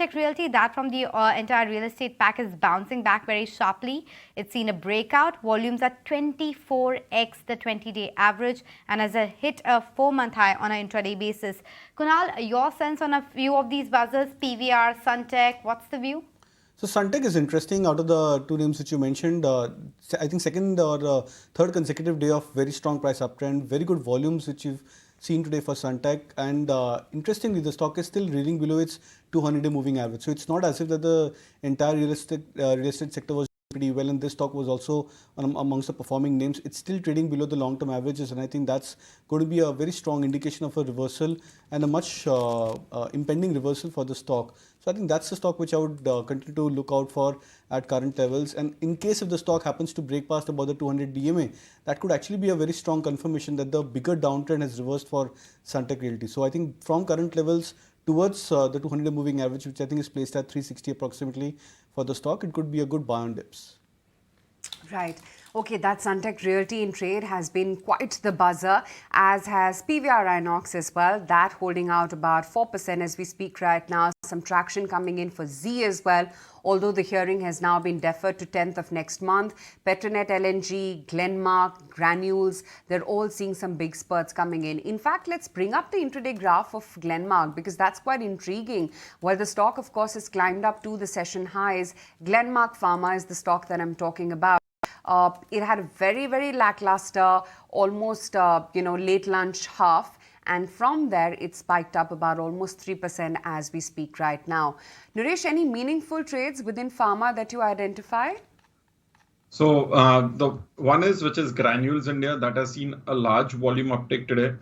Suntec Realty, that from the entire real estate pack, is bouncing back very sharply. It's seen a breakout. Volumes are 24x the 20-day average and has hit a 4-month high on an intraday basis. Kunal, your sense on a few of these buzzers, PVR, Suntec, what's the view? So Suntec is interesting. Out of the two names which you mentioned, I think second or third consecutive day of very strong price uptrend, very good volumes which you've seen today for Suntec, and interestingly the stock is still reeling below its 200-day moving average. So it's not as if that the entire real estate sector was pretty well, and this stock was also amongst the performing names. It's still trading below the long-term averages, and I think that's going to be a very strong indication of a reversal and a much impending reversal for the stock. So I think that's the stock which I would continue to look out for at current levels. And in case if the stock happens to break past about the 200 DMA, that could actually be a very strong confirmation that the bigger downtrend has reversed for Suntec Realty. So I think from current levels towards the 200-day moving average, which I think is placed at 360 approximately for the stock, it could be a good buy on dips. Right. Okay, that Suntec Realty in trade has been quite the buzzer, as has PVR Inox as well. That holding out about 4% as we speak right now. Some traction coming in for Z as well, although the hearing has now been deferred to 10th of next month. Petronet LNG, Glenmark, Granules, they're all seeing some big spurts coming in. In fact, let's bring up the intraday graph of Glenmark because that's quite intriguing. While the stock, of course, has climbed up to the session highs, Glenmark Pharma is the stock that I'm talking about. It had a very, very lackluster, almost, late lunch half. And from there, it spiked up about almost 3% as we speak right now. Nooresh, any meaningful trades within pharma that you identify? So the one is which is Granules India that has seen a large volume uptick today.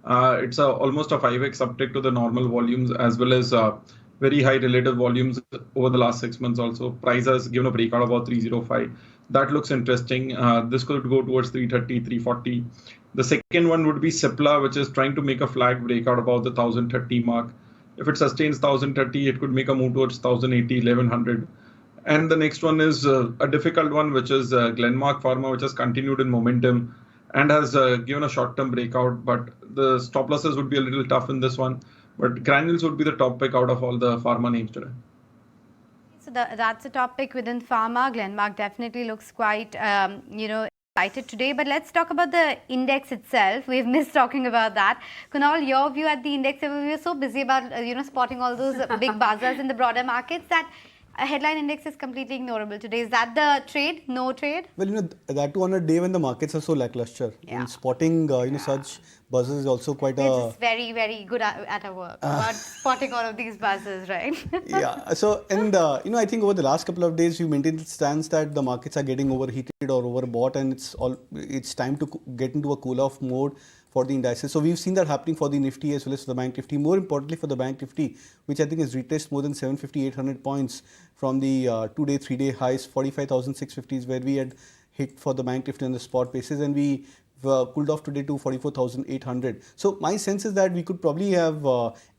It's almost a 5x uptick to the normal volumes as well as very high relative volumes over the last 6 months also. Price has given a breakout about 305. That looks interesting. This could go towards 330, 340. The second one would be Cipla, which is trying to make a flag breakout above the 1030 mark. If it sustains 1030, it could make a move towards 1080, 1100. And the next one is a difficult one, which is Glenmark Pharma, which has continued in momentum and has given a short-term breakout. But the stop losses would be a little tough in this one. But Granules would be the top pick out of all the pharma names today. So that's a top pick within pharma. Glenmark definitely looks quite, excited today. But let's talk about the index itself. We've missed talking about that. Kunal, your view at the index level, we were so busy about, spotting all those big buzzers in the broader markets that a headline index is completely ignorable today. Is that the trade? No trade? Well, that too on a day when the markets are so lackluster. Yeah. And spotting, such buzzes is also quite We're just very, very good at our work about spotting all of these buzzes, right? Yeah. So, and, I think over the last couple of days, we maintained the stance that the markets are getting overheated or overbought, and it's time to get into a cool-off mode for the indices. So we've seen that happening for the Nifty as well as for the Bank Nifty. More importantly for the Bank Nifty, which I think has retraced more than 750, 800 points from the 2-day, 3-day highs. 45,650 is where we had hit for the Bank Nifty on the spot basis, and we cooled off today to 44,800. So my sense is that we could probably have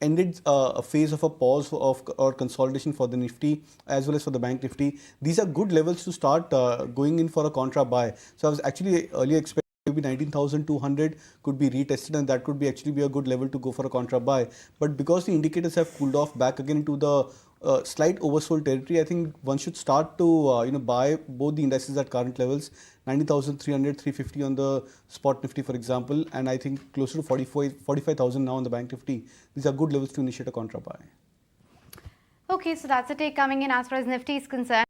ended a phase of a pause or consolidation for the Nifty as well as for the Bank Nifty. These are good levels to start going in for a contra buy. So I was actually earlier expecting maybe 19,200 could be retested, and that could actually be a good level to go for a contra buy. But because the indicators have cooled off back again into the slight oversold territory, I think one should start to buy both the indices at current levels, 90,300, 350 on the spot Nifty, for example, and I think closer to 45,000 now on the Bank Nifty. These are good levels to initiate a contra buy. Okay, so that's the take coming in as far as Nifty is concerned.